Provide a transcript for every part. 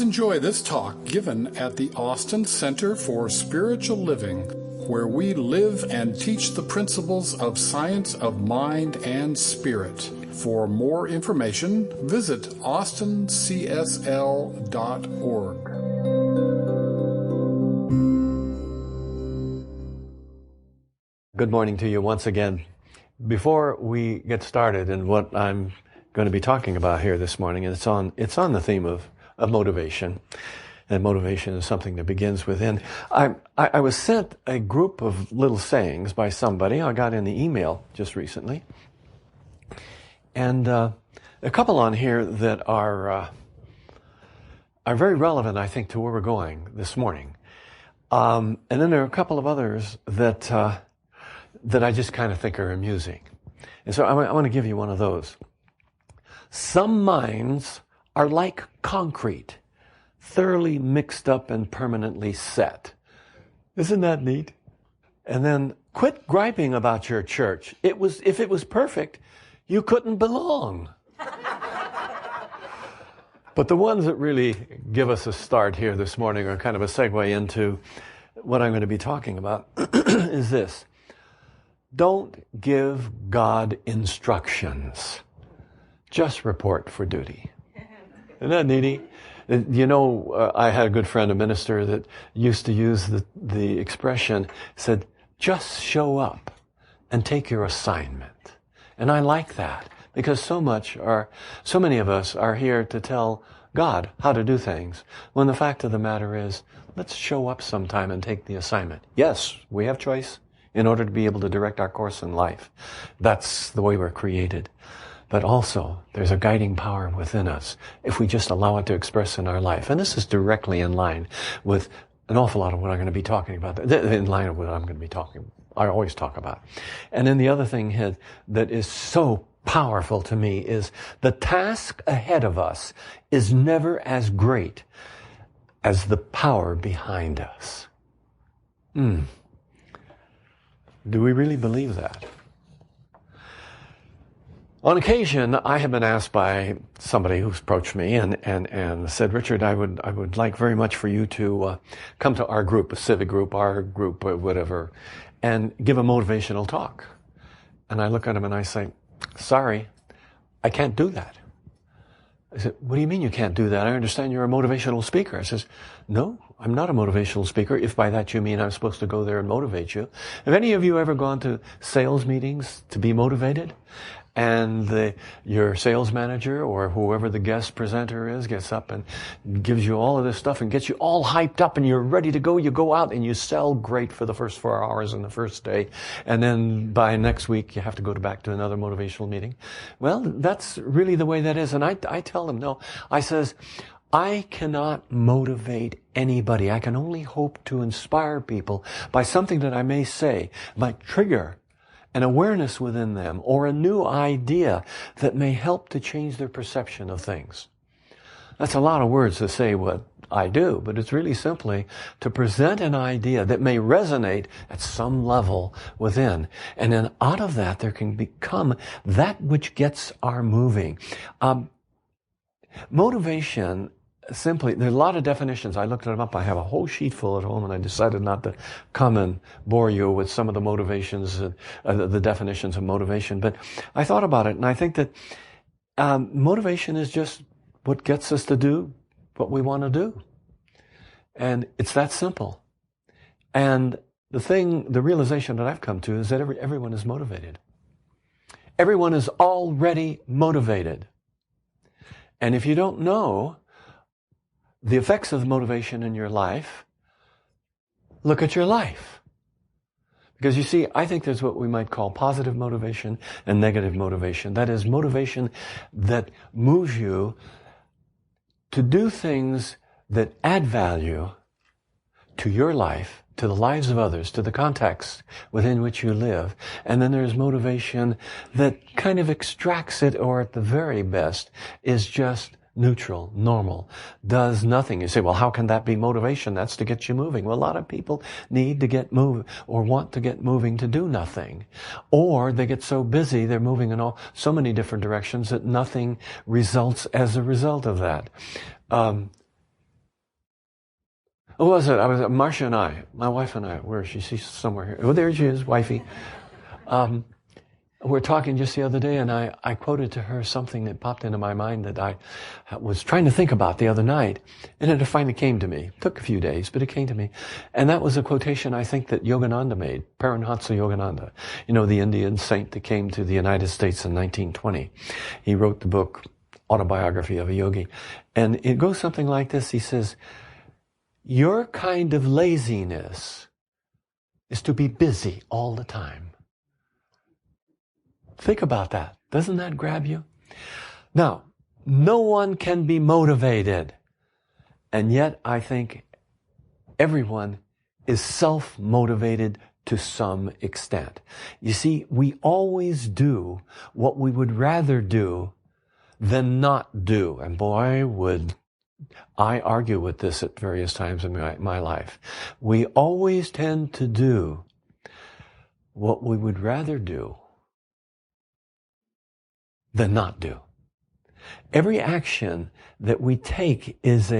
Please enjoy this talk given at the Austin Center for Spiritual Living, where we live and teach the principles of science of mind and spirit. For more information, visit austincsl.org. Good morning to you once again. Before we get started in what I'm going to be talking about here this morning, and it's on the theme of motivation. And motivation is something that begins within. I was sent a group of little sayings by somebody. I got in the email just recently. And a couple on here that are very relevant, I think, to where we're going this morning. And then there are a couple of others that I just kind of think are amusing. And so I want to give you one of those. Some minds are like concrete, thoroughly mixed up and permanently set. Isn't that neat? And then quit griping about your church. If it was perfect, you couldn't belong. But the ones that really give us a start here this morning are kind of a segue into what I'm going to be talking about is this. Don't give God instructions. Just report for duty. Isn't that neat? You know, I had a good friend, a minister, that used to use the expression, said, just show up and take your assignment. And I like that because so many of us are here to tell God how to do things, when the fact of the matter is, let's show up sometime and take the assignment. Yes, we have choice in order to be able to direct our course in life. That's the way we're created. But also, there's a guiding power within us if we just allow it to express in our life. And this is directly in line with an awful lot of what I'm going to be talking about, in line with what I'm going to be I always talk about. And then the other thing that is so powerful to me is the task ahead of us is never as great as the power behind us. Do we really believe that? On occasion, I have been asked by somebody who's approached me and said, Richard, I would like very much for you to come to our group, a civic group, our group, or whatever, and give a motivational talk. And I look at him and I say, sorry, I can't do that. I said, what do you mean you can't do that? I understand you're a motivational speaker. I says, no, I'm not a motivational speaker, if by that you mean I'm supposed to go there and motivate you. Have any of you ever gone to sales meetings to be motivated? And your sales manager or whoever the guest presenter is gets up and gives you all of this stuff and gets you all hyped up and you're ready to go. You go out and you sell great for the first 4 hours in the first day. And then by next week, you have to go back to another motivational meeting. Well, that's really the way that is. And I tell them, no, I says, I cannot motivate anybody. I can only hope to inspire people by something that I may say, might trigger an awareness within them or a new idea that may help to change their perception of things. That's a lot of words to say what I do, but it's really simply to present an idea that may resonate at some level within. And then out of that, there can become that which gets our moving. Motivation, simply, there are a lot of definitions. I looked them up. I have a whole sheet full at home, and I decided not to come and bore you with some of the motivations, the definitions of motivation. But I thought about it, and I think that motivation is just what gets us to do what we want to do. And it's that simple. And the realization that I've come to is that everyone is motivated. Everyone is already motivated. And if you don't know the effects of motivation in your life, look at your life. Because you see, I think there's what we might call positive motivation and negative motivation. That is motivation that moves you to do things that add value to your life, to the lives of others, to the context within which you live. And then there's motivation that kind of extracts it, or at the very best is just neutral, normal, does nothing. You say, well, how can that be motivation? That's to get you moving. Well, a lot of people need to get moving or want to get moving to do nothing. Or they get so busy, they're moving in so many different directions that nothing results as a result of that. Who was it? I was Marcia and I, my wife and I. Where is she? She's somewhere here. Oh, there she is, wifey. We're talking just the other day, and I quoted to her something that popped into my mind that I was trying to think about the other night, and it finally came to me. It took a few days, but it came to me. And that was a quotation I think that Yogananda made, Paramahansa Yogananda, the Indian saint that came to the United States in 1920. He wrote the book, Autobiography of a Yogi. And it goes something like this. He says, your kind of laziness is to be busy all the time. Think about that. Doesn't that grab you? Now, no one can be motivated. And yet I think everyone is self-motivated to some extent. You see, we always do what we would rather do than not do. And boy, would I argue with this at various times in my life. We always tend to do what we would rather do than not do. Every action that we take is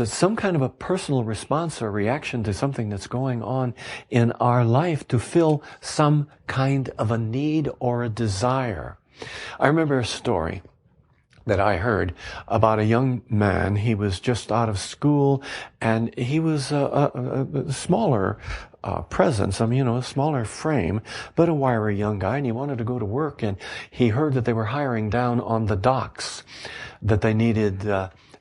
some kind of a personal response or reaction to something that's going on in our life to fill some kind of a need or a desire. I remember a story that I heard about a young man. He was just out of school, and he was a smaller presence, a smaller frame, but a wiry young guy, and he wanted to go to work, and he heard that they were hiring down on the docks, that they needed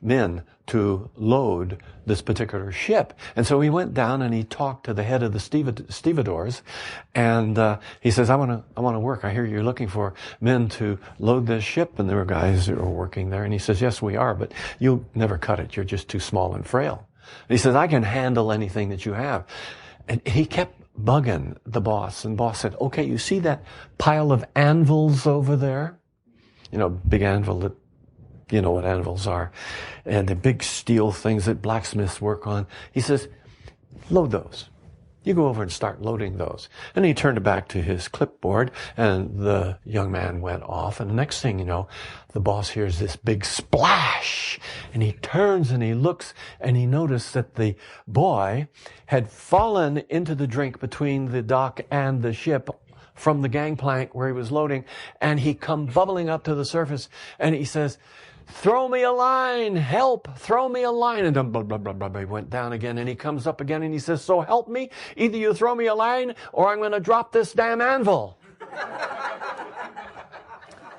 men to load this particular ship. And so he went down and he talked to the head of the stevedores, and he says, I want to work. I hear you're looking for men to load this ship. And there were guys that were working there. And he says, yes, we are, but you'll never cut it. You're just too small and frail. And he says, I can handle anything that you have. And he kept bugging the boss. And the boss said, okay, you see that pile of anvils over there? Big anvil that, you know what anvils are, and the big steel things that blacksmiths work on. He says, load those. You go over and start loading those. And he turned it back to his clipboard, and the young man went off. And the next thing you know, the boss hears this big splash. And he turns and he looks, and he noticed that the boy had fallen into the drink between the dock and the ship from the gangplank where he was loading. And he come bubbling up to the surface, and he says, throw me a line, help, throw me a line. And then blah, blah, blah, blah, blah, he went down again, and he comes up again and he says, so help me, either you throw me a line or I'm going to drop this damn anvil.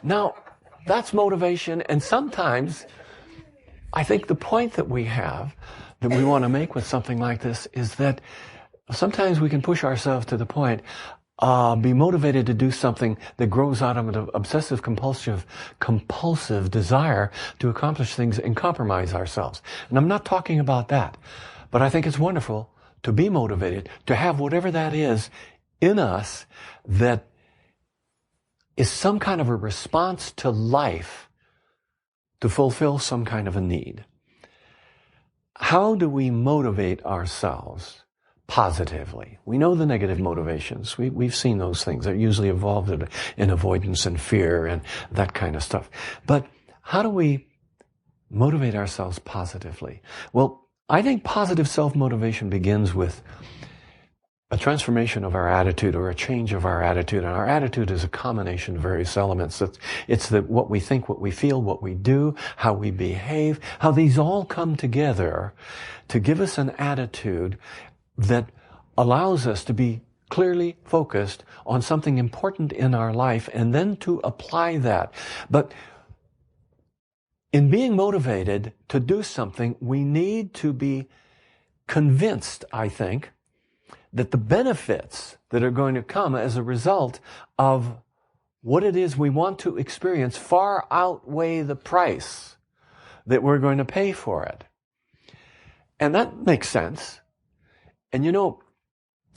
Now, that's motivation. And sometimes I think the point that we have, that we want to make with something like this, is that sometimes we can push ourselves to the point, be motivated to do something that grows out of an obsessive compulsive desire to accomplish things and compromise ourselves. And I'm not talking about that, but I think it's wonderful to be motivated, to have whatever that is in us that is some kind of a response to life to fulfill some kind of a need. How do we motivate ourselves positively? We know the negative motivations. We've seen those things. They're usually involved in avoidance and fear and that kind of stuff. But how do we motivate ourselves positively? Well, I think positive self-motivation begins with a transformation of our attitude, or a change of our attitude. And our attitude is a combination of various elements. It's what we think, what we feel, what we do, how we behave, how these all come together to give us an attitude that allows us to be clearly focused on something important in our life, and then to apply that. But in being motivated to do something, we need to be convinced, I think, that the benefits that are going to come as a result of what it is we want to experience far outweigh the price that we're going to pay for it. And that makes sense. And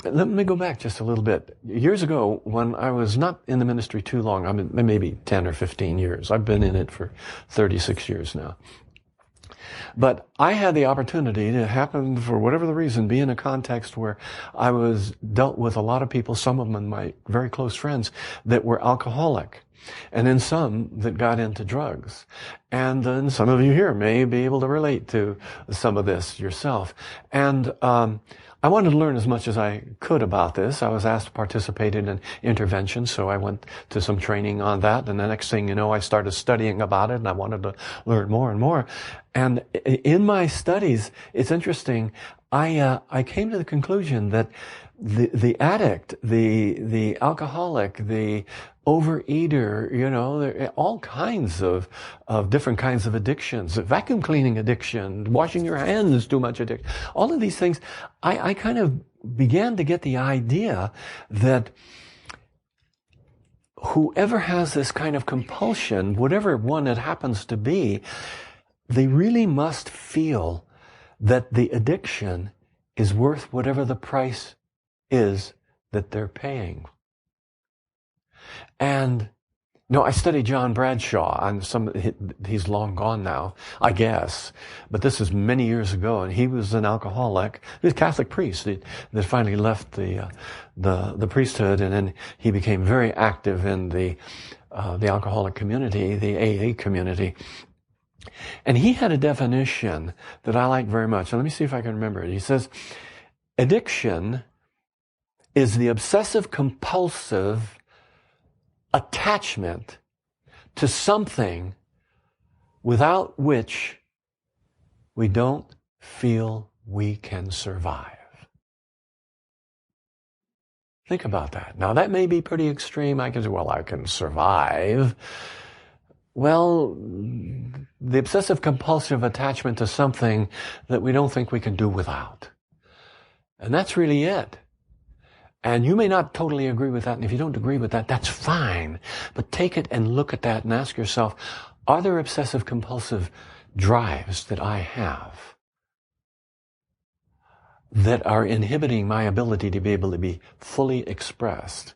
let me go back just a little bit. Years ago, when I was not in the ministry too long, I mean, maybe 10 or 15 years. I've been in it for 36 years now. But I had the opportunity to happen, for whatever the reason, be in a context where I was dealt with a lot of people, some of them my very close friends, that were alcoholic. And then some that got into drugs. And then some of you here may be able to relate to some of this yourself. And I wanted to learn as much as I could about this. I was asked to participate in an intervention, so I went to some training on that. And the next thing you know, I started studying about it, and I wanted to learn more and more. And in my studies, it's interesting, I came to the conclusion that the addict, the alcoholic, the overeater, there are all kinds of different kinds of addictions, vacuum cleaning addiction, washing your hands too much addiction, all of these things. I kind of began to get the idea that whoever has this kind of compulsion, whatever one it happens to be, they really must feel that the addiction is worth whatever the price is that they're paying. And I studied John Bradshaw, and he's long gone now, I guess, but this is many years ago, and he was an alcoholic. He was a Catholic priest that finally left the priesthood, and then he became very active in the alcoholic community, the AA community. And he had a definition that I like very much. And let me see if I can remember it. He says, addiction is the obsessive compulsive attachment to something without which we don't feel we can survive. Think about that. Now, that may be pretty extreme. I can say, well, I can survive. Well, the obsessive compulsive attachment to something that we don't think we can do without. And that's really it. And you may not totally agree with that, and if you don't agree with that, that's fine. But take it and look at that and ask yourself, are there obsessive compulsive drives that I have that are inhibiting my ability to be able to be fully expressed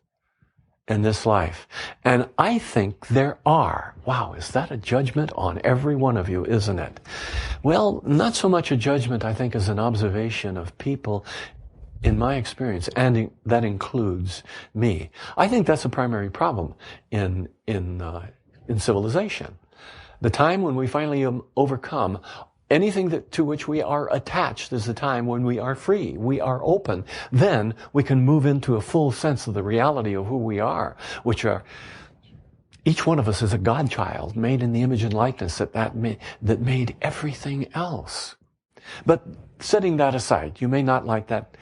in this life? And I think there are. Wow, is that a judgment on every one of you, isn't it? Well, not so much a judgment, I think, as an observation of people in my experience, and that includes me. I think that's a primary problem in civilization. The time when we finally overcome anything to which we are attached is the time when we are free, we are open. Then we can move into a full sense of the reality of who we are, which are, each one of us is a God-child made in the image and likeness that made everything else. But setting that aside, you may not like that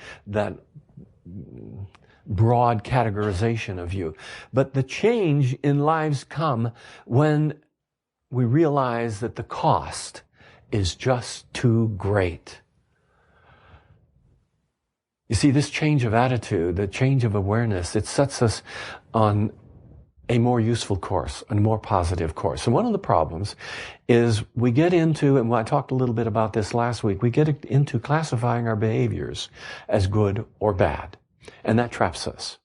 broad categorization of you, but the change in lives come when we realize that the cost is just too great. You see, this change of attitude, the change of awareness, it sets us on a more useful course, a more positive course. And one of the problems is we get into, and I talked a little bit about this last week, we get into classifying our behaviors as good or bad. And that traps us.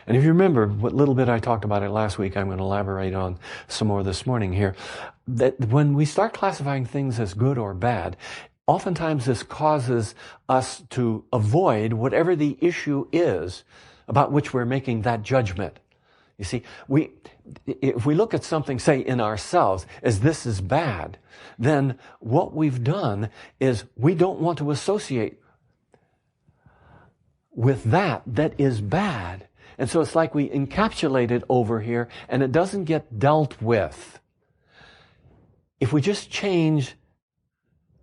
And if you remember what little bit I talked about it last week, I'm going to elaborate on some more this morning here, that when we start classifying things as good or bad, oftentimes this causes us to avoid whatever the issue is about which we're making that judgment. You see, if we look at something, say, in ourselves as this is bad, then what we've done is we don't want to associate with that is bad. And so it's like we encapsulate it over here and it doesn't get dealt with. If we just change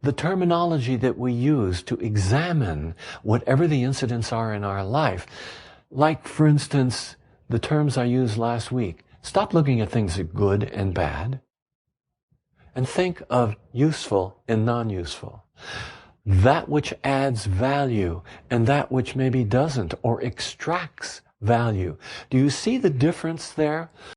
the terminology that we use to examine whatever the incidents are in our life, like, for instance, the terms I used last week. Stop looking at things as good and bad and think of useful and non-useful. That which adds value and that which maybe doesn't or extracts value. Do you see the difference there?